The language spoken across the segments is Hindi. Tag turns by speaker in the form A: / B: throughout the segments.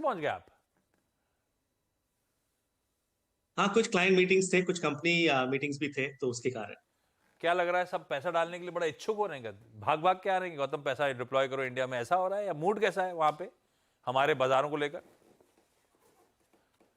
A: पहुंच गए आप?
B: हाँ, कुछ क्लाइंट मीटिंग्स थे, कुछ कंपनी मीटिंग्स भी थे, तो उसके कारण।
A: क्या लग रहा है, सब पैसा डालने के लिए बड़ा इच्छुक हो रहे हैं? भाग भाग के आ रहे हैं गौतम, पैसा डिप्लॉय करो इंडिया में, ऐसा हो रहा है? या मूड कैसा है वहां पे हमारे बाजारों को लेकर?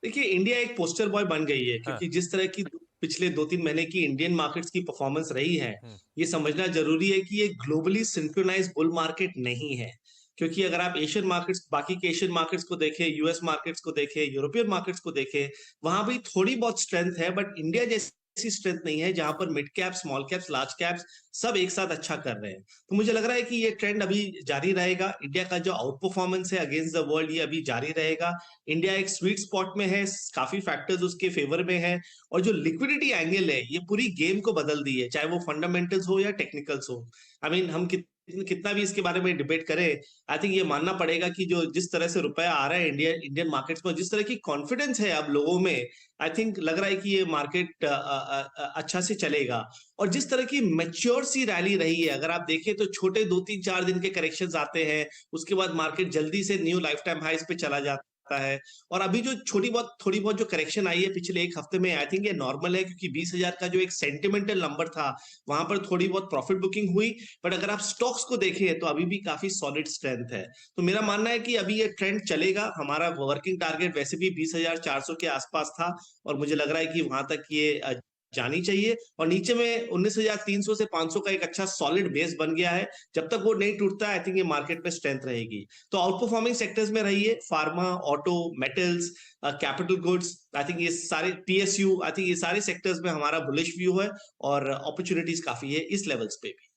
B: देखिए, इंडिया एक पोस्टर बॉय बन गई है,
A: हाँ।
B: क्योंकि जिस तरह की पिछले 2-3 महीने की इंडियन मार्केट्स की परफॉर्मेंस रही है,
A: हम्म।
B: ये समझना जरूरी है कि ये ग्लोबली सिंक्रोनाइज बुल मार्केट नहीं है। क्योंकि अगर आप एशियन मार्केट्स, बाकी के एशियन मार्केट्स को देखें, यूएस मार्केट्स को देखें, यूरोपियन मार्केट्स को देखें, वहां भी थोड़ी बहुत स्ट्रेंथ है, बट इंडिया जैसी स्ट्रेंथ नहीं है जहां पर mid cap, small caps, large caps सब एक साथ अच्छा कर रहे हैं। तो मुझे लग रहा है कि ये ट्रेंड अभी जारी रहेगा। इंडिया का जो आउट परफॉर्मेंस है अगेंस्ट द वर्ल्ड, ये अभी जारी रहेगा। इंडिया एक स्वीट स्पॉट में है, काफी फैक्टर्स उसके फेवर में है, और जो लिक्विडिटी एंगल है ये पूरी गेम को बदल दी है, चाहे वो फंडामेंटल्स हो या टेक्निकल्स हो। आई मीन हम कितना भी इसके बारे में डिबेट करें, आई थिंक ये मानना पड़ेगा कि जो जिस तरह से रुपया आ रहा है इंडियन मार्केट्स में, जिस तरह की कॉन्फिडेंस है अब लोगों में, आई थिंक लग रहा है कि ये मार्केट अच्छा से चलेगा। और जिस तरह की मैच्योर सी रैली रही है, अगर आप देखें तो छोटे 2-3-4 दिन के करेक्शंस आते हैं, उसके बाद मार्केट जल्दी से न्यू लाइफ टाइम हाइस पे चला जाता है। और अभी जो थोड़ी बहुत जो करेक्शन आई है पिछले एक हफ्ते में, आई थिंक ये नॉर्मल है, क्योंकि 20,000 का जो एक सेंटिमेंटल नंबर था, वहां पर थोड़ी बहुत प्रॉफिट बुकिंग हुई। बट अगर आप स्टॉक्स को देखें तो अभी भी काफी सॉलिड स्ट्रेंथ है। तो मेरा मानना है कि अभी ये ट्रेंड चलेगा। हमारा वर्किंग टारगेट वैसे भी 20,400 के आसपास था, और मुझे लग रहा है कि वहां तक ये जानी चाहिए। और नीचे में 19,300 से 500 का एक अच्छा सॉलिड बेस बन गया है। जब तक वो नहीं टूटता, आई थिंक ये मार्केट में स्ट्रेंथ रहेगी। तो आउट परफॉर्मिंग सेक्टर्स में रहिए, pharma, auto, metals, capital goods, I think ये सारे पीएसयू, आई थिंक ये सारे सेक्टर्स में हमारा बुलिश व्यू है, और अपॉर्चुनिटीज काफी है इस लेवल्स पे भी।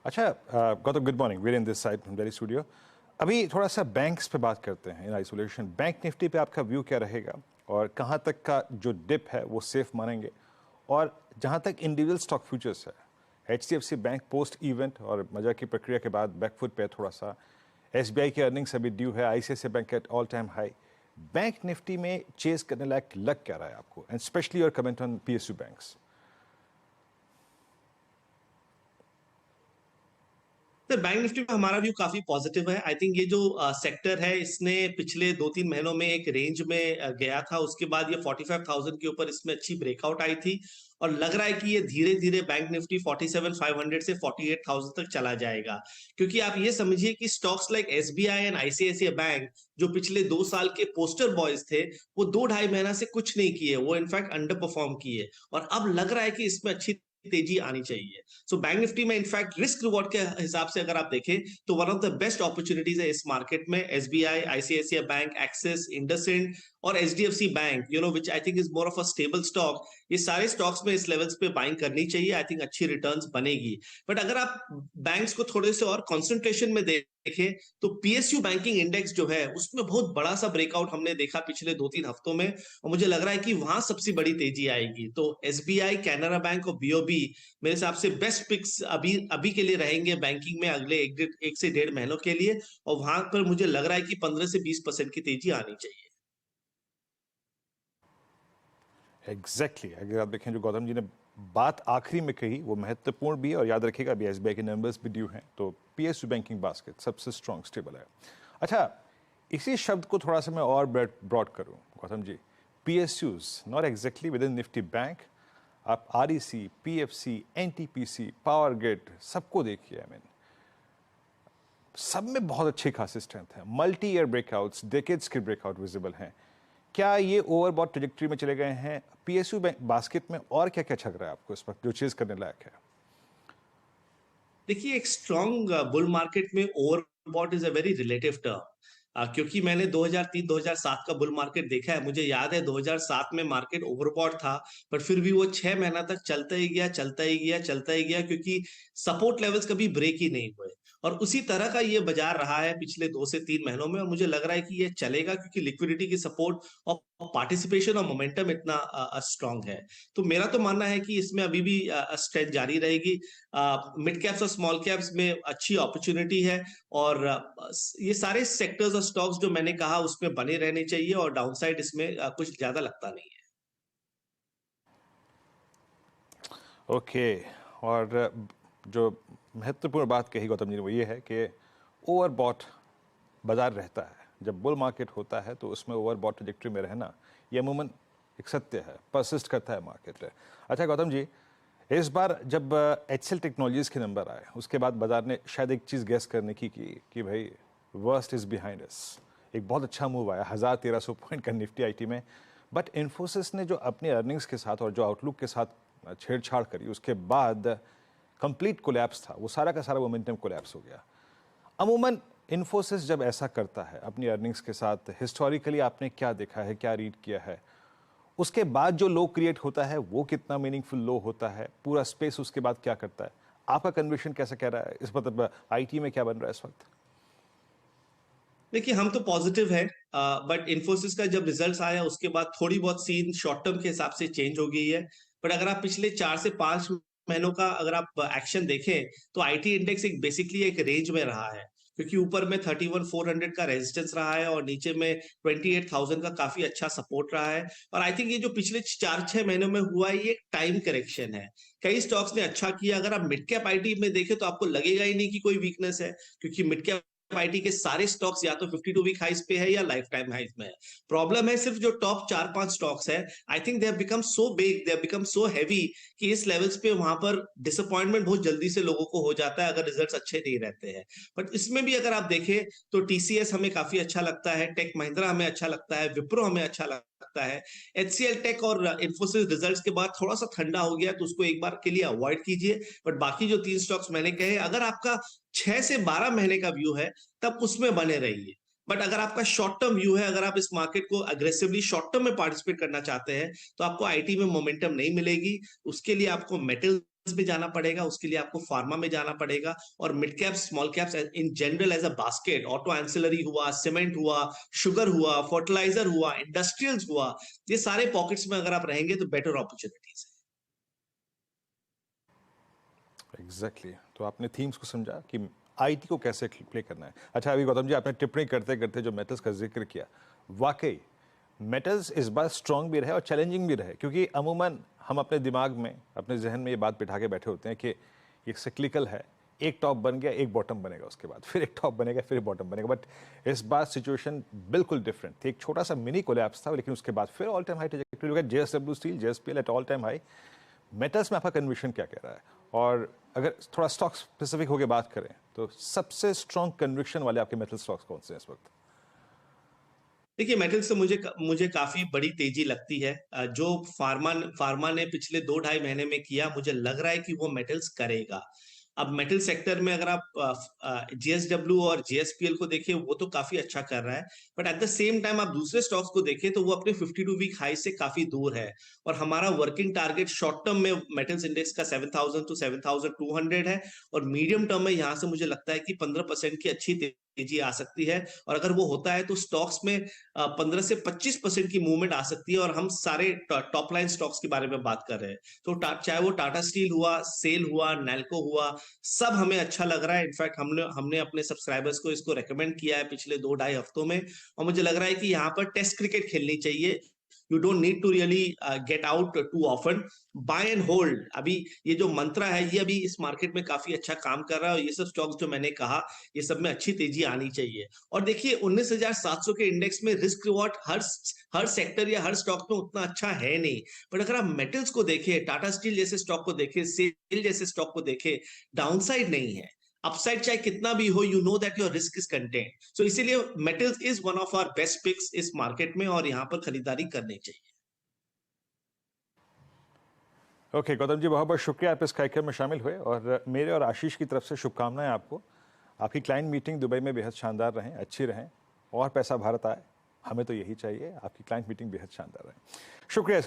C: अच्छा Gautam, good morning, where in this side from Delhi studio. अभी थोड़ा सा बैंक्स पे बात करते हैं इन आइसोलेशन। बैंक निफ्टी पे आपका व्यू क्या रहेगा, और कहाँ तक का जो डिप है वो सेफ मानेंगे? और जहाँ तक इंडिविजुअल स्टॉक फ्यूचर्स है, HDFC बैंक पोस्ट इवेंट और मजा की प्रक्रिया के बाद बैकफुट पे थोड़ा सा, SBI की अर्निंग्स अभी ड्यू है, ICICI bank at all time high. Bank Nifty में चेज करने लायक लग क्या रहा है आपको, and specially your comment on PSU banks?
B: Sir, bank Nifty में हमारा व्यू काफी पॉजिटिव है। आई थिंक ये जो सेक्टर है, इसने पिछले 2-3 महीनों में एक रेंज में गया था, उसके बाद ये 45,000 के ऊपर इसमें अच्छी ब्रेकआउट आई थी, और लग रहा है कि ये धीरे धीरे बैंक निफ्टी 47,500 से 48,000 तक चला जाएगा। क्योंकि आप ये समझिए कि stocks like SBI and ICICI bank, जो पिछले 2 साल के पोस्टर बॉयज थे, वो 2-2.5 महीना से कुछ नहीं किए, वो इनफैक्ट अंडर परफॉर्म किए, और अब लग रहा है कि इसमें अच्छी तेजी आनी चाहिए। सो बैंक निफ्टी में इनफैक्ट रिस्क रिवॉर्ड के हिसाब से अगर आप देखें तो one of the best opportunities है इस मार्केट में। SBI, ICICI bank, axis, IndusInd और HDFC bank, which I think is more of a stable stock, ये सारे स्टॉक्स में इस लेवल्स पे बाइंग करनी चाहिए। आई थिंक अच्छी रिटर्न्स बनेगी। बट अगर आप बैंक्स को थोड़े से और कंसंट्रेशन में देखें, तो PSU बैंकिंग इंडेक्स जो है, उसमें बहुत बड़ा सा ब्रेकआउट हमने देखा पिछले 2-3 हफ्तों में, और मुझे लग रहा है कि वहां सबसे बड़ी तेजी आएगी। तो SBI, कैनरा बैंक और BOB मेरे हिसाब से बेस्ट पिक्स अभी अभी के लिए रहेंगे बैंकिंग में अगले 1 से 1.5 महीनों के लिए, और वहां पर मुझे लग रहा है कि 15 से 20% की तेजी आनी चाहिए।
C: एग्जैक्टली अगर आप देखें जो गौतम जी ने बात आखिरी में कही वो महत्वपूर्ण भी है, और याद रखिएगा अभी SBI के नंबर्स भी ड्यू हैं, तो PSU बैंकिंग बास्केट सबसे स्ट्रॉन्ग स्टेबल है। अच्छा, इसी शब्द को थोड़ा सा मैं और ब्रॉड करूं Gautam ji, PSUs not exactly with in Nifty bank, आप REC, PFC, NTPC, power grid सबको देखिए, आई मीन सब में बहुत अच्छी खासी स्ट्रेंथ है, मल्टी ईयर ब्रेकआउट्स, डेकेड्स के ब्रेकआउट विजिबल हैं। क्या ये ओवरबॉट ट्रेजेक्टरी में चले गए हैं? PSU बास्केट में और क्या क्या छक रहा है आपको इस वक्त जो चीज करने लायक है?
B: देखिए, एक स्ट्रॉन्ग बुल मार्केट में overbought is a very relative term, क्योंकि मैंने 2003-2007 का बुल मार्केट देखा है। मुझे याद है 2007 में मार्केट ओवरबॉट था, पर फिर भी वो 6 महीना तक चलता ही गया, चलता ही गया, चलता ही गया, क्योंकि सपोर्ट लेवल्स कभी ब्रेक ही नहीं हुए। और उसी तरह का ये बाजार रहा है पिछले 2 से 3 महीनों में, और मुझे लग रहा है कि ये चलेगा, क्योंकि लिक्विडिटी की सपोर्ट और पार्टिसिपेशन और मोमेंटम इतना स्ट्रांग है। तो मेरा तो मानना है कि इसमें अभी भी स्ट्रेंथ जारी रहेगी। मिड कैप्स और स्मॉल कैप्स में अच्छी अपॉर्चुनिटी है, और ये सारे सेक्टर्स और स्टॉक्स जो मैंने कहा उसमें बने रहने चाहिए, और डाउनसाइड इसमें कुछ ज्यादा लगता नहीं है।
C: ओके, और जो महत्वपूर्ण बात कही गौतम जी ने वो ये है कि ओवरबॉट बाजार रहता है, जब बुल मार्केट होता है तो उसमें ओवरबॉट ट्रैजेक्टरी में रहना ये अमूमन एक सत्य है, परसिस्ट करता है मार्केट। अच्छा गौतम जी, इस बार जब HCL टेक्नोलॉजीज के नंबर आए उसके बाद बाजार ने शायद एक चीज़ गेस करने की कि भाई वर्स्ट इज बिहाइंड अस, एक बहुत अच्छा मूव आया 1300 पॉइंट का निफ्टी आईटी में, बट इन्फोसिस ने जो अपने अर्निंग्स के साथ और जो आउटलुक के साथ छेड़छाड़ करी उसके बाद कंप्लीट कोलैप्स था, वो सारा का सारा मोमेंटम कोलैप्स हो गया। अमूमन इन्फोसिस जब ऐसा करता है अपनी अर्निंग्स के साथ, हिस्टोरिकली आपने क्या देखा है, क्या रीड किया है, उसके बाद जो लो क्रिएट होता है वो कितना मीनिंगफुल लो होता है, पूरा स्पेस उसके बाद क्या करता है, आपका कन्विक्शन कैसा कह रहा है इस मतलब आईटी में क्या बन रहा है इस वक्त?
B: देखिए हम तो पॉजिटिव है, बट इन्फोसिस का जब रिजल्ट्स आया उसके बाद थोड़ी बहुत सीन शॉर्ट टर्म के हिसाब से चेंज हो गई है। बट अगर आप पिछले 4 से 5 महीनों का अगर आप एक्शन देखें तो आईटी इंडेक्स एक बेसिकली एक रेंज में रहा है, क्योंकि ऊपर में 31,400 का रेजिस्टेंस रहा है और नीचे में 28,000 का काफी अच्छा सपोर्ट रहा है। और आई थिंक ये जो पिछले 4-6 महीनों में हुआ है ये एक टाइम करेक्शन है। कई स्टॉक्स ने अच्छा किया, अगर आप मिड कैप आईटी में देखें तो आपको लगेगा ही नहीं कि कोई वीकनेस है, क्योंकि मिड कैप आईटी के सारे स्टॉक्स या तो 52 वीक हाइस पे है या लाइफ टाइम हाइस में है। प्रॉब्लम है सिर्फ जो टॉप 4-5 स्टॉक्स है, I think they have become so big, they have become so heavy कि इस लेवल्स पे वहां पर डिसअपॉइंटमेंट बहुत जल्दी से लोगों को हो जाता है अगर रिजल्ट्स अच्छे नहीं रहते हैं। बट इसमें भी अगर आप देखें तो टीसीएस हमें काफी अच्छा लगता है, टेक महिंद्रा हमें अच्छा लगता है, विप्रो हमें अच्छा लगता है। एचसीएल टेक और इन्फोसिस रिजल्ट्स के बाद थोड़ा सा ठंडा हो गया तो उसको एक बार के लिए अवॉइड कीजिए। बट बाकी जो 3 स्टॉक्स मैंने कहे, अगर आपका 6 से 12 महीने का व्यू है तब उसमें बने रहिए। बट अगर आपका शॉर्ट टर्म व्यू है, अगर आप इस मार्केट को अग्रेसिवली शॉर्ट टर्म में पार्टिसिपेट करना चाहते हैं तो आपको आईटी में मोमेंटम नहीं मिलेगी। उसके लिए आपको मेटल्स में जाना पड़ेगा, उसके लिए आपको फार्मा में जाना पड़ेगा, और mid cap small caps in general as a basket, auto ancillary हुआ, सीमेंट हुआ, शुगर हुआ, फर्टिलाइजर हुआ, इंडस्ट्रियल्स हुआ, ये सारे पॉकेट्स में अगर आप रहेंगे तो बेटर अपॉर्चुनिटीज है।
C: एग्जैक्टली तो आपने थीम्स को समझा कि आईटी को कैसे प्ले करना है। अच्छा अभी गौतम जी आपने टिप्पणी करते करते जो मेटल्स का जिक्र किया, वाकई मेटल्स इस बार स्ट्रॉन्ग भी रहे और चैलेंजिंग भी रहे, क्योंकि अमूमन हम अपने दिमाग में अपने जहन में ये बात बिठा के बैठे होते हैं कि ये सिक्लिकल है, एक टॉप बन गया एक बॉटम बनेगा, उसके बाद फिर एक टॉप बनेगा फिर बॉटम बनेगा, बट इस बार सिचुएशन बिल्कुल डिफरेंट थी। एक छोटा सा मिनी कोलैप्स था लेकिन उसके बाद फिर all time high trajectory. Look at JSW steel, JSPL at all time high. Metals में आपका कन्विक्शन क्या कह रहा है, और अगर थोड़ा स्टॉक स्पेसिफिक होकर बात करें तो सबसे स्ट्रॉन्ग कन्विक्शन वाले आपके मेटल स्टॉक्स कौन से हैं इस वक्त?
B: देखिए मेटल्स से मुझे काफी बड़ी तेजी लगती है। जो फार्मा ने पिछले 2-2.5 महीने में किया, मुझे लग रहा है कि वो मेटल्स करेगा। अब मेटल सेक्टर में अगर आप जीएसडब्ल्यू और जीएसपीएल को देखिए वो तो काफी अच्छा कर रहा है, but at the same time आप दूसरे स्टॉक्स को देखें तो वो अपने 52 वीक हाई से काफी दूर है। और हमारा वर्किंग टारगेट शॉर्ट टर्म में मेटल्स इंडेक्स का 7000 टू 7200 है, और मीडियम टर्म में यहाँ से मुझे लगता है कि 15% की अच्छी तेजी आ सकती है। और अगर वो होता है तो स्टॉक्स में 15 से 25% की मूवमेंट आ सकती है। और हम सारे टॉप लाइन स्टॉक्स के बारे में बात कर रहे हैं, तो चाहे वो टाटा स्टील हुआ, सेल हुआ, नैल्को हुआ, सब हमें अच्छा लग रहा है। इनफैक्ट हमने अपने सब्सक्राइबर्स को इसको रेकमेंड किया है पिछले 2-2.5 हफ्तों में, और मुझे लग रहा है कि यहाँ पर टेस्ट क्रिकेट खेलनी चाहिए। You don't need to really get out too often, buy and hold. अभी ये जो मंत्रा है ये अभी इस मार्केट में काफी अच्छा काम कर रहा है, और ये सब स्टॉक्स जो मैंने कहा ये सब में अच्छी तेजी आनी चाहिए। और देखिए 19,700 के इंडेक्स में रिस्क रिवॉर्ड हर सेक्टर या हर स्टॉक में उतना अच्छा है नहीं। बट अगर आप मेटल्स को देखें, टाटा स्टील जैसे स्टॉक को देखें, सेल जैसे स्टॉक को देखें, डाउनसाइड नहीं है, अपसाइड चाहे कितना भी हो, you know that your risk is contained. So इसीलिए metals is one of our best picks इस मार्केट में, और यहाँ पर खरीदारी करनी चाहिए।
C: ओके गौतम जी, बहुत बहुत शुक्रिया आप इस कार्यक्रम में शामिल हुए, और मेरे और आशीष की तरफ से शुभकामनाएं आपको। आपकी क्लाइंट मीटिंग दुबई में बेहद शानदार रहें, अच्छी रहें, और पैसा भारत आए, हमें तो यही चाहिए। आपकी क्लाइंट मीटिंग बेहद शानदार रहे। शुक्रिया।